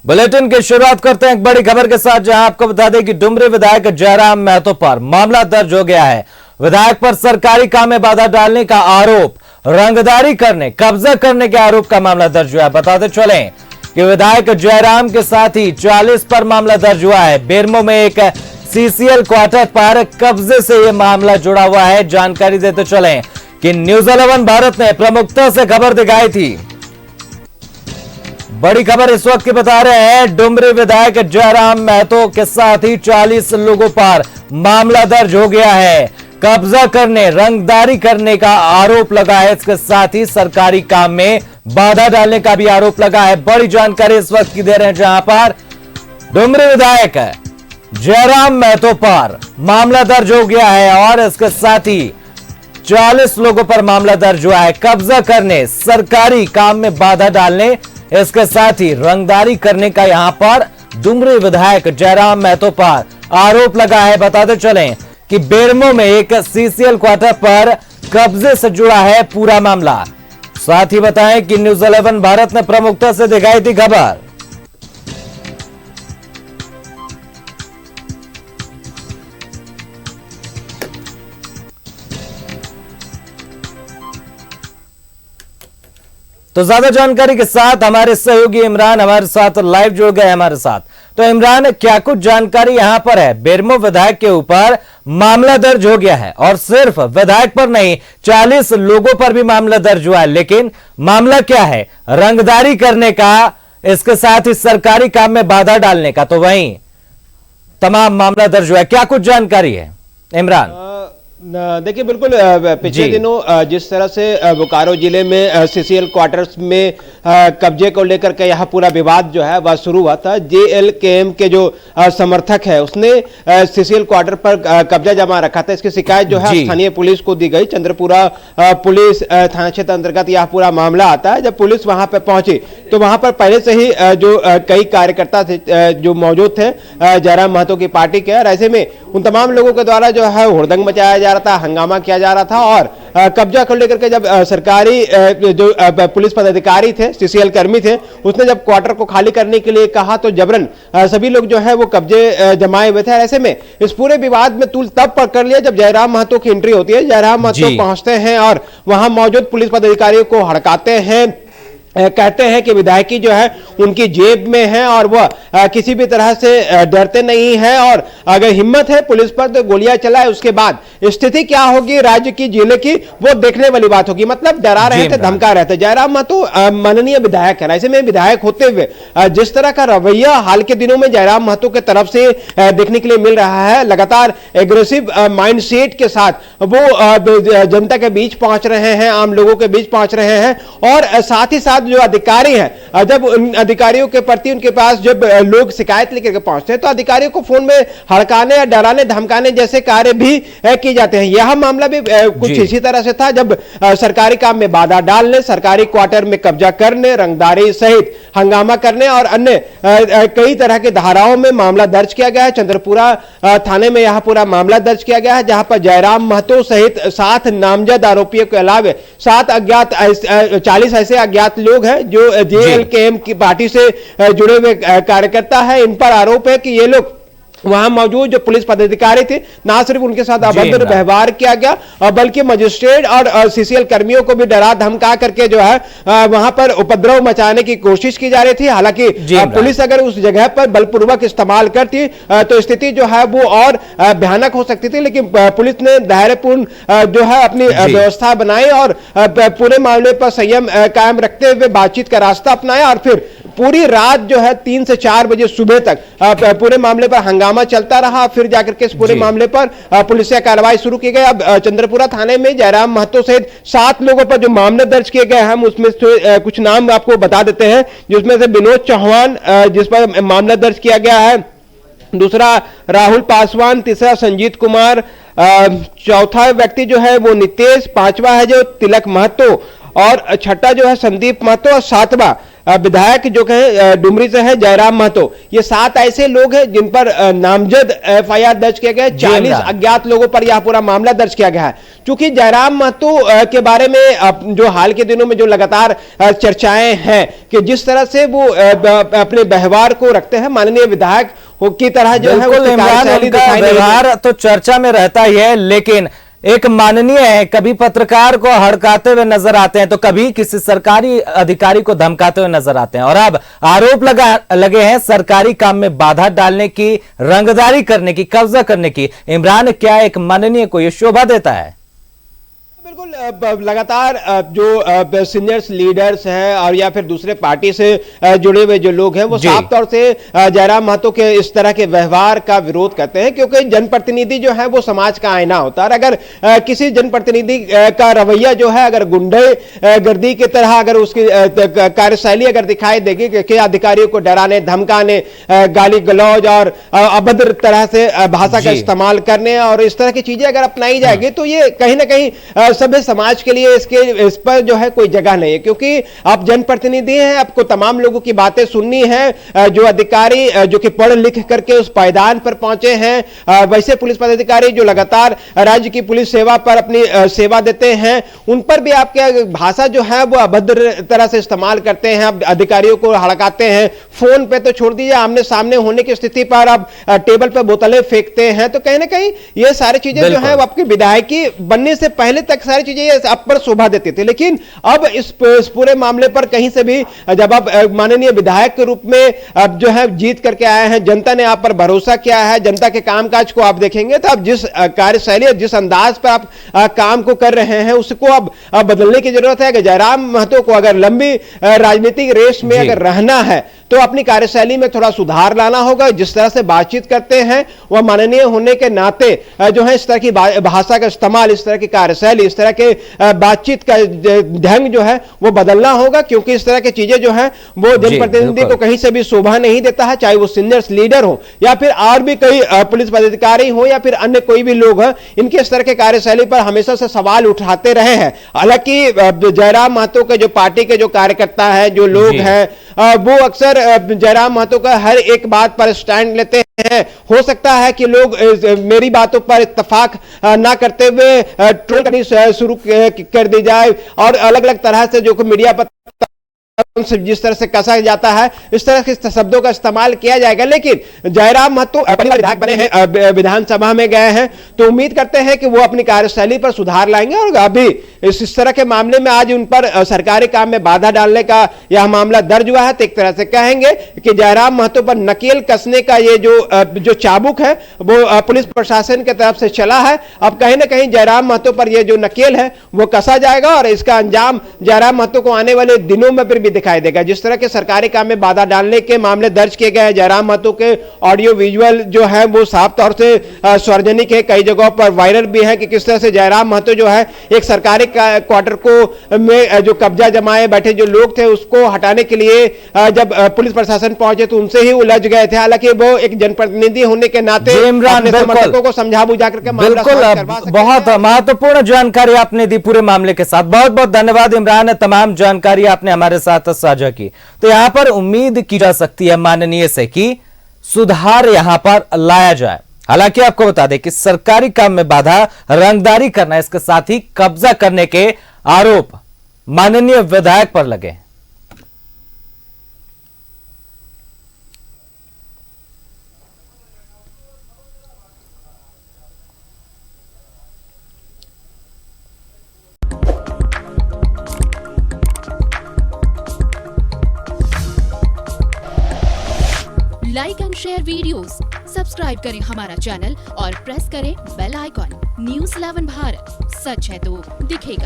Bulletin की शुरुआत करते हैं एक बड़ी खबर के साथ, जहां आपको बता दें कि डुमरी विधायक जयराम महतो पर मामला दर्ज हो गया है। विधायक पर सरकारी काम में बाधा डालने का आरोप, रंगदारी करने, कब्जा करने के आरोप का मामला दर्ज हुआ है। बताते चले कि विधायक जयराम के साथ ही 40 पर मामला दर्ज हुआ है। बेरमो में एक सीसीएल क्वार्टर पर कब्जे से यह मामला जुड़ा हुआ है। जानकारी देते चले कि न्यूज 11 भारत ने प्रमुखता से खबर दिखाई थी। बड़ी खबर इस वक्त की बता रहे हैं, डुमरी विधायक जयराम महतो के साथ ही 40 लोगों पर मामला दर्ज हो गया है। कब्जा करने, रंगदारी करने का आरोप लगा है। इसके साथ ही सरकारी काम में बाधा डालने का भी आरोप लगा है। बड़ी जानकारी इस वक्त की दे रहे हैं, जहां पर डुमरी विधायक जयराम महतो पर मामला दर्ज हो गया है और इसके साथ ही 40 लोगों पर मामला दर्ज हुआ है। कब्जा करने, सरकारी काम में बाधा डालने, इसके साथ ही रंगदारी करने का यहां पर डुमरी विधायक जयराम महतो पर आरोप लगा है। बताते चलें कि बेरमो में एक सीसीएल क्वार्टर पर कब्जे से जुड़ा है पूरा मामला। साथ ही बताएं कि न्यूज 11 भारत ने प्रमुखता से दिखाई थी खबर। तो ज्यादा जानकारी के साथ हमारे सहयोगी इमरान हमारे साथ लाइव जुड़ गए हमारे साथ। तो इमरान, क्या कुछ जानकारी यहां पर है? बेरमो विधायक के ऊपर मामला दर्ज हो गया है और सिर्फ विधायक पर नहीं 40 लोगों पर भी मामला दर्ज हुआ है, लेकिन मामला क्या है? रंगदारी करने का, इसके साथ ही सरकारी काम में बाधा डालने का, तो वहीं तमाम मामला दर्ज हुआ है। क्या कुछ जानकारी है इमरान? देखिए, बिल्कुल पिछले दिनों जिस तरह से बोकारो जिले में सीसीएल क्वार्टर्स में कब्जे को लेकर के यह पूरा विवाद जो है वह शुरू हुआ था। जेएलकेएम के जो समर्थक है उसने सीसीएल क्वार्टर पर कब्जा जमा रखा था। इसकी शिकायत जो है स्थानीय पुलिस को दी गई। चंद्रपुरा पुलिस थाना क्षेत्र अंतर्गत यह पूरा मामला आता है। जब पुलिस वहां पर पहुंची तो वहां पर पहले से ही जो कई कार्यकर्ता थे जो मौजूद थे जयराम महतो की पार्टी के, और ऐसे में उन तमाम लोगों के द्वारा जो है हुड़दंग मचाया जा रहा था, हंगामा किया जा रहा था। और कब्जा को लेकर के जब सरकारी जो पुलिस पदाधिकारी थे, सीसीएल कर्मी थे, उसने जब क्वार्टर को खाली करने के लिए कहा तो जबरन सभी लोग जो है वो कब्जे जमाए हुए थे। ऐसे में इस पूरे विवाद में तूल तब पकड़ लिया जब जयराम महतो की एंट्री होती है। जयराम महतो पहुंचते हैं और वहां मौजूद पुलिस पदाधिकारियों को हड़काते हैं, कहते हैं कि विधायकी जो है उनकी जेब में है और वह किसी भी तरह से डरते नहीं है, और अगर हिम्मत है पुलिस पर तो गोलियां चलाए। उसके बाद स्थिति क्या होगी राज्य की, जिले की, वो देखने वाली बात होगी। मतलब डरा रहे थे, धमका रहे थे। जयराम महतो माननीय विधायक है, ऐसे में विधायक होते हुए जिस तरह का रवैया हाल के दिनों में जयराम महतो के तरफ से देखने के लिए मिल रहा है, लगातार एग्रेसिव माइंडसेट के साथ वो जनता के बीच पहुंच रहे हैं, आम लोगों के बीच पहुंच रहे हैं। और साथ ही साथ जो अधिकारी हैं, जब उन अधिकारियों के प्रति उनके पास जब लोग शिकायत लेकर के पहुंचते हैं तो अधिकारियों को फोन में हड़काने, डराने, धमकाने जैसे कार्य भी किए जाते हैं। यह मामला भी कुछ इसी तरह से था जब सरकारी काम में बाधा डालने, सरकारी क्वार्टर में कब्जा करने, रंगदारी सहित हंगामा करने और अन्य कई तरह के धाराओं में मामला दर्ज किया गया है। चंद्रपुरा थाने में यह पूरा मामला दर्ज किया गया है, जहां पर जयराम महतो सहित 7 नामजद आरोपियों के अलावा 7 अज्ञात 40 ऐसे अज्ञात लोग हैं जो जेएलकेएम की पार्टी से जुड़े हुए कार्यकर्ता है। इन पर आरोप है कि ये लोग वहां मौजूद जो पुलिस पदाधिकारी थे, ना सिर्फ उनके साथ अभद्र व्यवहार किया गया बल्कि मजिस्ट्रेट और सीसीएल कर्मियों को भी डरा धमका करके जो है वहां पर उपद्रव मचाने की कोशिश की जा रही थी। हालांकि पुलिस अगर उस जगह पर बलपूर्वक इस्तेमाल करती तो स्थिति जो है वो और भयानक हो सकती थी, लेकिन पुलिस ने धैर्यपूर्ण जो है अपनी व्यवस्था बनाई और पूरे मामले पर संयम कायम रखते हुए बातचीत का रास्ता अपनाया। और फिर पूरी रात जो है 3 से 4 बजे सुबह तक पूरे मामले पर हंगामा चलता रहा। फिर जाकर के इस पूरे मामले पर पुलिस से कार्रवाई शुरू की गई। अब चंद्रपुरा थाने में जयराम महतो सहित 7 लोगों पर जो मामले दर्ज किए गए, हम उसमें से कुछ नाम आपको बता देते हैं, जिसमें से विनोद चौहान जिस पर मामला दर्ज किया गया है, दूसरा राहुल पासवान, तीसरा संजीत कुमार, चौथा व्यक्ति जो है वो नितेश, 5वां है जो तिलक महतो, और छठा जो है संदीप महतो और सातवां विधायक जो है डुमरी से है जयराम महतो। ये 7 ऐसे लोग हैं जिन पर नामजद एफआईआर दर्ज किया गया है। 40 अज्ञात लोगों पर यह पूरा मामला दर्ज किया गया है। क्योंकि जयराम महतो के बारे में जो हाल के दिनों में जो लगातार चर्चाएं हैं कि जिस तरह से वो अपने व्यवहार को रखते हैं माननीय विधायक की तरह जो है व्यवहार तो चर्चा में रहता ही है, लेकिन एक माननीय है, कभी पत्रकार को हड़काते हुए नजर आते हैं तो कभी किसी सरकारी अधिकारी को धमकाते हुए नजर आते हैं, और अब आरोप लगे हैं सरकारी काम में बाधा डालने की, रंगदारी करने की, कब्जा करने की। इमरान क्या एक माननीय को यह शोभा देता है? बिल्कुल लगातार जो सीनियर्स लीडर्स हैं और या फिर दूसरे पार्टी से जुड़े हुए जो लोग हैं वो साफ तौर से जयराम महतो के इस तरह के व्यवहार का विरोध करते हैं, क्योंकि जनप्रतिनिधि जो है वो समाज का आईना होता है। अगर किसी जनप्रतिनिधि का रवैया जो है अगर गुंडे गर्दी की तरह अगर उसकी कार्यशैली अगर दिखाई देगी कि अधिकारियों को डराने, धमकाने, गाली गलौज और अभद्र तरह से भाषा का इस्तेमाल करने और इस तरह की चीजें अगर अपनाई जाएगी तो ये कहीं ना कहीं सभ्य समाज के लिए इस पर जो है कोई जगह नहीं है। क्योंकि आप जनप्रतिनिधि हैं, आपको तमाम लोगों की बातें सुननी है। जो अधिकारी जो कि पढ़ लिख करके उस पायदान पर पहुंचे हैं, वैसे पुलिस पदाधिकारी जो लगातार राज्य की पुलिस सेवा पर अपनी सेवा देते हैं, उन पर भी आपके भाषा जो है वो अभद्र तरह से इस्तेमाल करते हैं, आप अधिकारियों को हड़काते हैं। फोन पे तो छोड़ दीजिए, आमने सामने होने की स्थिति पर आप टेबल पर बोतलें फेंकते हैं। तो कहीं ना कहीं ये सारी चीजें जो है आपकी विधायकी बनने से पहले तक सारी चीजें आप पर शोभा देती थी, लेकिन अब इस पूरे मामले पर कहीं से भी जब आप माननीय विधायक के रूप में अब जो है जीत करके आए हैं, जनता ने आप पर भरोसा किया है, जनता के कामकाज को आप देखेंगे तो आप जिस कार्यशैली जिस अंदाज पर आप काम को कर रहे हैं उसको अब बदलने की जरूरत है। कि जयराम महतो को अगर लंबी राजनीतिक रेस में अगर रहना है तो अपनी कार्यशैली में थोड़ा सुधार लाना होगा। जिस तरह से बातचीत करते हैं वह माननीय होने के नाते जो है इस तरह की भाषा का इस्तेमाल, इस तरह की कार्यशैली, इस तरह के बातचीत का ढंग जो है वो बदलना होगा, क्योंकि इस तरह की चीजें जो है वो जनप्रतिनिधि को कहीं से भी शोभा नहीं देता है, चाहे वो सीनियर्स लीडर हो या फिर और भी कई पुलिस पदाधिकारी हो या फिर अन्य कोई भी लोग हैं। इनके इस तरह के कार्यशैली पर हमेशा से सवाल उठाते रहे हैं। हालांकि जयराम महतो के जो पार्टी के जो कार्यकर्ता है, जो लोग हैं, वो अक्सर जयराम महतो का हर एक बात पर स्टैंड लेते हैं। हो सकता है कि लोग मेरी बातों पर इत्तेफाक ना करते हुए ट्रोल करनी शुरू कर दी जाए और अलग अलग तरह से जो मीडिया पर जिस तरह से कसा जाता है इस तरह के शब्दों का इस्तेमाल किया जाएगा। लेकिन जयराम महतो विधायक बने हैं, विधानसभा में गए हैं, तो उम्मीद करते हैं कि वो अपनी कार्यशैली पर सुधार लाएंगे। और अभी इस तरह के मामले में आज उन पर सरकारी काम में बाधा डालने का यह मामला दर्ज हुआ है, तो एक तरह से कहेंगे कि जयराम महतो पर नकेल कसने का ये जो चाबुक है वो पुलिस प्रशासन की तरफ से चला है। अब कहीं ना कहीं जयराम महतो पर यह जो नकेल है वो कसा जाएगा और इसका अंजाम जयराम महतो को आने वाले दिनों में फिर भी दिखाई देगा। जिस तरह के सरकारी काम में बाधा डालने के मामले दर्ज किए गए हैं, जयराम महतो के ऑडियो विजुअल जो है वो साफ तौर से सार्वजनिक है, कई जगहों पर वायरल भी है कि किस तरह से जयराम महतो जो है एक सरकारी क्वार्टर को में जो कब्जा जमाए बैठे जो लोग थे उसको हटाने के लिए जब पुलिस प्रशासन पहुंचे तो उनसे ही उलझ गए थे। हालांकि वो एक जनप्रतिनिधि होने के नाते अपने समर्थकों को समझा बुझा करके बिल्कुल बहुत महत्वपूर्ण जानकारी आपने दी पूरे मामले के साथ। बहुत बहुत धन्यवाद इमरान, तमाम जानकारी आपने हमारे साथ साझा की। तो यहां पर उम्मीद की जा सकती है माननीय से कि सुधार यहां पर लाया जाए। हालांकि आपको बता दें कि सरकारी काम में बाधा, रंगदारी करना, इसके साथ ही कब्जा करने के आरोप माननीय विधायक पर लगे। Like and share videos, subscribe करें हमारा चैनल और प्रेस करें बेल आइकॉन। न्यूज़ 11 भारत, सच है तो दिखेगा।